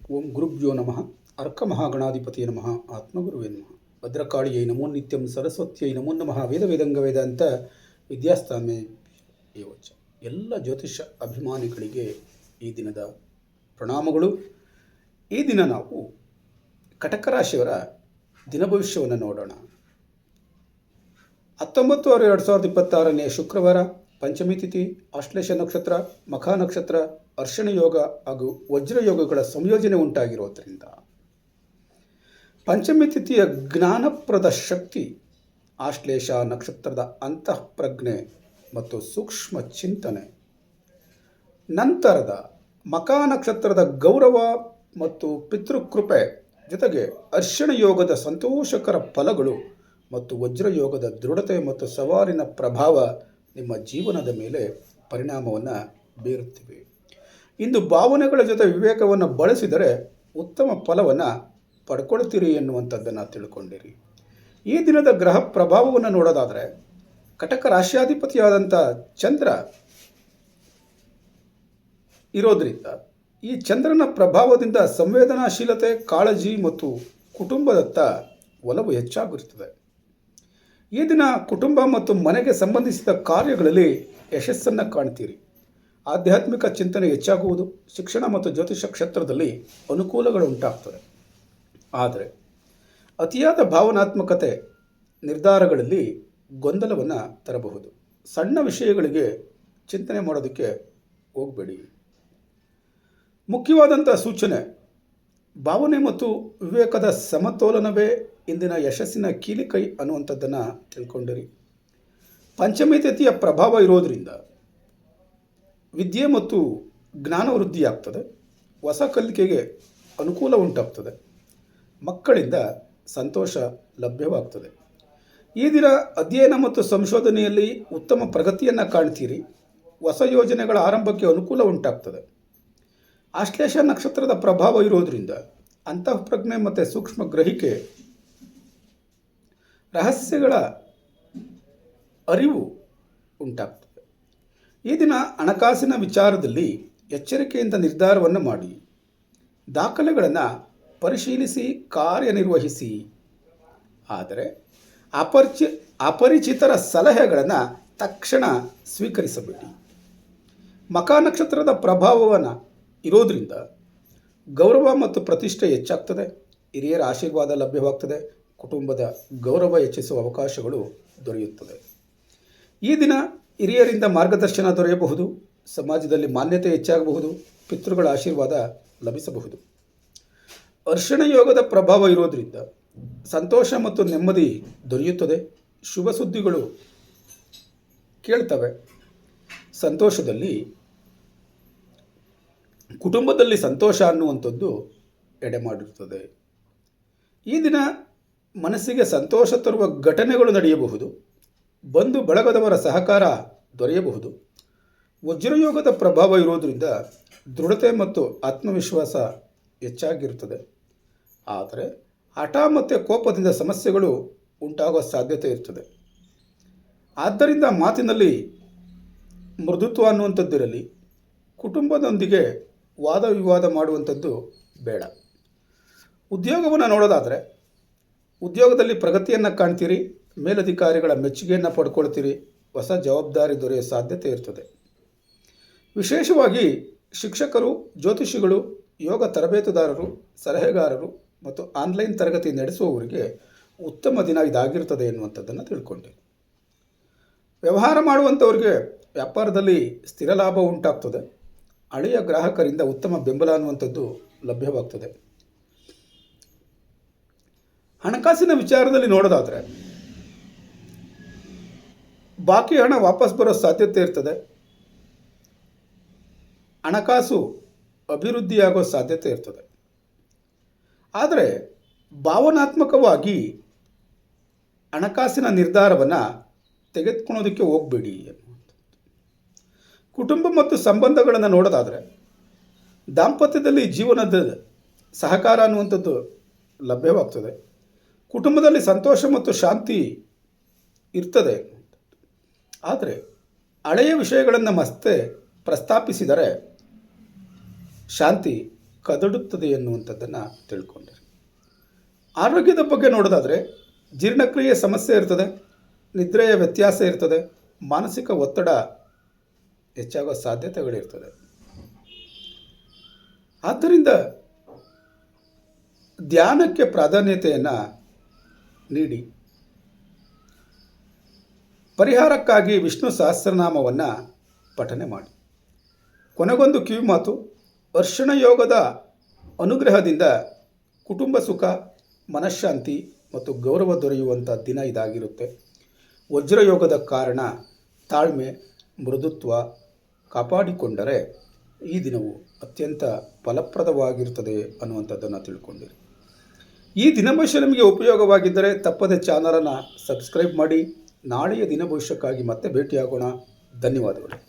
ಓಂ ಗುರುಭ್ಯೋ ನಮಃ ಅರ್ಕಮಹಾಗಣಾಧಿಪತಿಯ ನಮಃ ಆತ್ಮಗುರುವೇ ನಮಃ ಭದ್ರಕಾಳಿಯೈ ನಮೋ ನಿತ್ಯಂ ಸರಸ್ವತ್ಯೈ ನಮೋ ನಮಃ ವೇದ ವೇದಾಂತ ವಿದ್ಯಾಸ್ಥಾಮೆ ಯೋಚ. ಎಲ್ಲ ಜ್ಯೋತಿಷ ಅಭಿಮಾನಿಗಳಿಗೆ ಈ ದಿನದ ಪ್ರಣಾಮಗಳು. ಈ ದಿನ ನಾವು ಕಟಕ ರಾಶಿಯವರ ದಿನ ಭವಿಷ್ಯವನ್ನು ನೋಡೋಣ. 19/6/2026 ಶುಕ್ರವಾರ, ಪಂಚಮಿ ತಿಥಿ, ಆಶ್ಲೇಷ ನಕ್ಷತ್ರ, ಮಖ ನಕ್ಷತ್ರ, ಅರ್ಶನ ಯೋಗ ಹಾಗೂ ವಜ್ರಯೋಗಗಳ ಸಂಯೋಜನೆ ಉಂಟಾಗಿರೋದ್ರಿಂದ ಪಂಚಮಿ ತಿಥಿಯ ಜ್ಞಾನಪ್ರದ ಶಕ್ತಿ, ಆಶ್ಲೇಷ ನಕ್ಷತ್ರದ ಅಂತಃಪ್ರಜ್ಞೆ ಮತ್ತು ಸೂಕ್ಷ್ಮ ಚಿಂತನೆ, ನಂತರದ ಮಖ ನಕ್ಷತ್ರದ ಗೌರವ ಮತ್ತು ಪಿತೃಕೃಪೆ ಜೊತೆಗೆ ಅರ್ಶನ ಯೋಗದ ಸಂತೋಷಕರ ಫಲಗಳು ಮತ್ತು ವಜ್ರಯೋಗದ ದೃಢತೆ ಮತ್ತು ಸವಾಲಿನ ಪ್ರಭಾವ ನಿಮ್ಮ ಜೀವನದ ಮೇಲೆ ಪರಿಣಾಮವನ್ನು ಬೀರುತ್ತಿವೆ. ಇಂದು ಭಾವನೆಗಳ ಜೊತೆ ವಿವೇಕವನ್ನು ಬಳಸಿದರೆ ಉತ್ತಮ ಫಲವನ್ನು ಪಡ್ಕೊಳ್ತೀರಿ ಎನ್ನುವಂಥದ್ದನ್ನು ತಿಳ್ಕೊಂಡಿರಿ. ಈ ದಿನದ ಗ್ರಹ ಪ್ರಭಾವವನ್ನು ನೋಡೋದಾದರೆ, ಕಟಕ ರಾಶ್ಯಾಧಿಪತಿಯಾದಂಥ ಚಂದ್ರ ಇರೋದರಿಂದ ಈ ಚಂದ್ರನ ಪ್ರಭಾವದಿಂದ ಸಂವೇದನಾಶೀಲತೆ, ಕಾಳಜಿ ಮತ್ತು ಕುಟುಂಬದತ್ತ ಒಲವು ಹೆಚ್ಚಾಗಿರುತ್ತದೆ. ಈ ದಿನ ಕುಟುಂಬ ಮತ್ತು ಮನೆಗೆ ಸಂಬಂಧಿಸಿದ ಕಾರ್ಯಗಳಲ್ಲಿ ಯಶಸ್ಸನ್ನು ಕಾಣ್ತೀರಿ. ಆಧ್ಯಾತ್ಮಿಕ ಚಿಂತನೆ ಹೆಚ್ಚಾಗುವುದು, ಶಿಕ್ಷಣ ಮತ್ತು ಜ್ಯೋತಿಷ ಕ್ಷೇತ್ರದಲ್ಲಿ ಅನುಕೂಲಗಳು ಉಂಟಾಗ್ತದೆ. ಆದರೆ ಅತಿಯಾದ ಭಾವನಾತ್ಮಕತೆ ನಿರ್ಧಾರಗಳಲ್ಲಿ ಗೊಂದಲವನ್ನು ತರಬಹುದು. ಸಣ್ಣ ವಿಷಯಗಳಿಗೆ ಚಿಂತನೆ ಮಾಡೋದಕ್ಕೆ ಹೋಗಬೇಡಿ. ಮುಖ್ಯವಾದಂಥ ಸೂಚನೆ, ಭಾವನೆ ಮತ್ತು ವಿವೇಕದ ಸಮತೋಲನವೇ ಇಂದಿನ ಯಶಸ್ಸಿನ ಕೀಲಿಕೈ ಅನ್ನುವಂಥದ್ದನ್ನು ತಿಳ್ಕೊಂಡಿರಿ. ಪಂಚಮಿ ತಿಥಿಯ ಪ್ರಭಾವ ಇರೋದರಿಂದ ವಿದ್ಯೆ ಮತ್ತು ಜ್ಞಾನ ವೃದ್ಧಿಯಾಗ್ತದೆ. ಹೊಸ ಕಲಿಕೆಗೆ ಅನುಕೂಲ ಉಂಟಾಗ್ತದೆ. ಮಕ್ಕಳಿಂದ ಸಂತೋಷ ಲಭ್ಯವಾಗ್ತದೆ. ಈ ದಿನ ಅಧ್ಯಯನ ಮತ್ತು ಸಂಶೋಧನೆಯಲ್ಲಿ ಉತ್ತಮ ಪ್ರಗತಿಯನ್ನು ಕಾಣ್ತೀರಿ. ಹೊಸ ಯೋಜನೆಗಳ ಆರಂಭಕ್ಕೆ ಅನುಕೂಲ ಉಂಟಾಗ್ತದೆ. ಆಶ್ಲೇಷ ನಕ್ಷತ್ರದ ಪ್ರಭಾವ ಇರೋದರಿಂದ ಅಂತಃಪ್ರಜ್ಞೆ ಮತ್ತು ಸೂಕ್ಷ್ಮ ಗ್ರಹಿಕೆ, ರಹಸ್ಯಗಳ ಅರಿವು ಉಂಟಾಗ್ತದೆ. ಈ ದಿನ ಹಣಕಾಸಿನ ವಿಚಾರದಲ್ಲಿ ಎಚ್ಚರಿಕೆಯಿಂದ ನಿರ್ಧಾರವನ್ನು ಮಾಡಿ. ದಾಖಲೆಗಳನ್ನು ಪರಿಶೀಲಿಸಿ ಕಾರ್ಯನಿರ್ವಹಿಸಿ. ಆದರೆ ಅಪರಿಚಿತರ ಸಲಹೆಗಳನ್ನು ತಕ್ಷಣ ಸ್ವೀಕರಿಸಬೇಡಿ. ಮಖ ನಕ್ಷತ್ರದ ಪ್ರಭಾವವನ್ನು ಇರೋದರಿಂದ ಗೌರವ ಮತ್ತು ಪ್ರತಿಷ್ಠೆ ಹೆಚ್ಚಾಗ್ತದೆ. ಹಿರಿಯರ ಆಶೀರ್ವಾದ ಲಭ್ಯವಾಗ್ತದೆ. ಕುಟುಂಬದ ಗೌರವ ಹೆಚ್ಚಿಸುವ ಅವಕಾಶಗಳು ದೊರೆಯುತ್ತದೆ. ಈ ದಿನ ಹಿರಿಯರಿಂದ ಮಾರ್ಗದರ್ಶನ ದೊರೆಯಬಹುದು. ಸಮಾಜದಲ್ಲಿ ಮಾನ್ಯತೆ ಹೆಚ್ಚಾಗಬಹುದು. ಪಿತೃಗಳ ಆಶೀರ್ವಾದ ಲಭಿಸಬಹುದು. ಅರ್ಶನ ಯೋಗದ ಪ್ರಭಾವ ಇರೋದರಿಂದ ಸಂತೋಷ ಮತ್ತು ನೆಮ್ಮದಿ ದೊರೆಯುತ್ತದೆ. ಶುಭ ಸುದ್ದಿಗಳು ಕೇಳ್ತವೆ. ಸಂತೋಷದಲ್ಲಿ ಕುಟುಂಬದಲ್ಲಿ ಸಂತೋಷ ಅನ್ನುವಂಥದ್ದು ಎಡೆಮಾಡಿರುತ್ತದೆ. ಈ ದಿನ ಮನಸ್ಸಿಗೆ ಸಂತೋಷ ತರುವ ಘಟನೆಗಳು ನಡೆಯಬಹುದು. ಬಂಧು ಬಳಗದವರ ಸಹಕಾರ ದೊರೆಯಬಹುದು. ವಜ್ರಯೋಗದ ಪ್ರಭಾವ ಇರೋದರಿಂದ ದೃಢತೆ ಮತ್ತು ಆತ್ಮವಿಶ್ವಾಸ ಹೆಚ್ಚಾಗಿರುತ್ತದೆ. ಆದರೆ ಹಠ ಮತ್ತು ಕೋಪದಿಂದ ಸಮಸ್ಯೆಗಳು ಉಂಟಾಗುವ ಸಾಧ್ಯತೆ ಇರ್ತದೆ. ಆದ್ದರಿಂದ ಮಾತಿನಲ್ಲಿ ಮೃದುತ್ವ ಅನ್ನುವಂಥದ್ದಿರಲಿ. ಕುಟುಂಬದೊಂದಿಗೆ ವಾದ ವಿವಾದ ಮಾಡುವಂಥದ್ದು ಬೇಡ. ಉದ್ಯೋಗವನ್ನು ನೋಡೋದಾದರೆ, ಉದ್ಯೋಗದಲ್ಲಿ ಪ್ರಗತಿಯನ್ನು ಕಾಣ್ತೀರಿ. ಮೇಲಧಿಕಾರಿಗಳ ಮೆಚ್ಚುಗೆಯನ್ನು ಪಡ್ಕೊಳ್ತೀರಿ. ಹೊಸ ಜವಾಬ್ದಾರಿ ದೊರೆಯುವ ಸಾಧ್ಯತೆ ಇರ್ತದೆ. ವಿಶೇಷವಾಗಿ ಶಿಕ್ಷಕರು, ಜ್ಯೋತಿಷಿಗಳು, ಯೋಗ ತರಬೇತುದಾರರು, ಸಲಹೆಗಾರರು ಮತ್ತು ಆನ್ಲೈನ್ ತರಗತಿ ನಡೆಸುವವರಿಗೆ ಉತ್ತಮ ದಿನ ಇದಾಗಿರ್ತದೆ ಎನ್ನುವಂಥದ್ದನ್ನು ತಿಳ್ಕೊಂಡೆ. ವ್ಯವಹಾರ ಮಾಡುವಂಥವ್ರಿಗೆ ವ್ಯಾಪಾರದಲ್ಲಿ ಸ್ಥಿರ ಲಾಭ ಉಂಟಾಗ್ತದೆ. ಹಳೆಯ ಗ್ರಾಹಕರಿಂದ ಉತ್ತಮ ಬೆಂಬಲ ಅನ್ನುವಂಥದ್ದು ಲಭ್ಯವಾಗ್ತದೆ. ಹಣಕಾಸಿನ ವಿಚಾರದಲ್ಲಿ ನೋಡೋದಾದರೆ, ಬಾಕಿ ಹಣ ವಾಪಸ್ ಬರೋ ಸಾಧ್ಯತೆ ಇರ್ತದೆ. ಹಣಕಾಸು ಅಭಿವೃದ್ಧಿಯಾಗೋ ಸಾಧ್ಯತೆ ಇರ್ತದೆ. ಆದರೆ ಭಾವನಾತ್ಮಕವಾಗಿ ಹಣಕಾಸಿನ ನಿರ್ಧಾರವನ್ನು ತೆಗೆದುಕೊಳ್ಳೋದಕ್ಕೆ ಹೋಗಬೇಡಿ ಎನ್ನುವಂಥದ್ದು. ಕುಟುಂಬ ಮತ್ತು ಸಂಬಂಧಗಳನ್ನು ನೋಡೋದಾದರೆ, ದಾಂಪತ್ಯದಲ್ಲಿ ಜೀವನದ ಸಹಕಾರ ಅನ್ನುವಂಥದ್ದು ಲಭ್ಯವಾಗ್ತದೆ. ಕುಟುಂಬದಲ್ಲಿ ಸಂತೋಷ ಮತ್ತು ಶಾಂತಿ ಇರ್ತದೆ. ಆದರೆ ಹಳೆಯ ವಿಷಯಗಳನ್ನು ಮತ್ತೆ ಪ್ರಸ್ತಾಪಿಸಿದರೆ ಶಾಂತಿ ಕದಡುತ್ತದೆ ಎನ್ನುವಂಥದ್ದನ್ನು ತಿಳ್ಕೊಂಡಿರಿ. ಆರೋಗ್ಯದ ಬಗ್ಗೆ ನೋಡೋದಾದರೆ ಜೀರ್ಣಕ್ರಿಯೆ ಸಮಸ್ಯೆ ಇರ್ತದೆ, ನಿದ್ರೆಯ ವ್ಯತ್ಯಾಸ ಇರ್ತದೆ, ಮಾನಸಿಕ ಒತ್ತಡ ಹೆಚ್ಚಾಗೋ ಸಾಧ್ಯತೆಗಳಿರ್ತದೆ. ಆದ್ದರಿಂದ ಧ್ಯಾನಕ್ಕೆ ಪ್ರಾಧಾನ್ಯತೆಯನ್ನು ನೀಡಿ ಪರಿಹಾರಕ್ಕಾಗಿ ವಿಷ್ಣು ಸಹಸ್ರನಾಮವನ್ನು ಪಠನೆ ಮಾಡಿ. ಕೊನೆಗೊಂದು ಕಿವಿ ಮಾತು, ಅರ್ಶನ ಯೋಗದ ಅನುಗ್ರಹದಿಂದ ಕುಟುಂಬ ಸುಖ, ಮನಃಶಾಂತಿ ಮತ್ತು ಗೌರವ ದೊರೆಯುವಂಥ ದಿನ ಇದಾಗಿರುತ್ತೆ. ವಜ್ರಯೋಗದ ಕಾರಣ ತಾಳ್ಮೆ, ಮೃದುತ್ವ ಕಾಪಾಡಿಕೊಂಡರೆ ಈ ದಿನವು ಅತ್ಯಂತ ಫಲಪ್ರದವಾಗಿರುತ್ತದೆ ಅನ್ನುವಂಥದ್ದನ್ನು ತಿಳ್ಕೊಂಡಿರಿ. ಈ ದಿನ ಭವಿಷ್ಯ ನಿಮಗೆ ಉಪಯೋಗವಾಗಿದ್ದರೆ ತಪ್ಪದೆ ಚಾನಲನ್ನು ಸಬ್ಸ್ಕ್ರೈಬ್ ಮಾಡಿ. ನಾಳೆಯ ದಿನ ಭವಿಷ್ಯಕ್ಕಾಗಿ ಮತ್ತೆ ಭೇಟಿಯಾಗೋಣ. ಧನ್ಯವಾದಗಳು.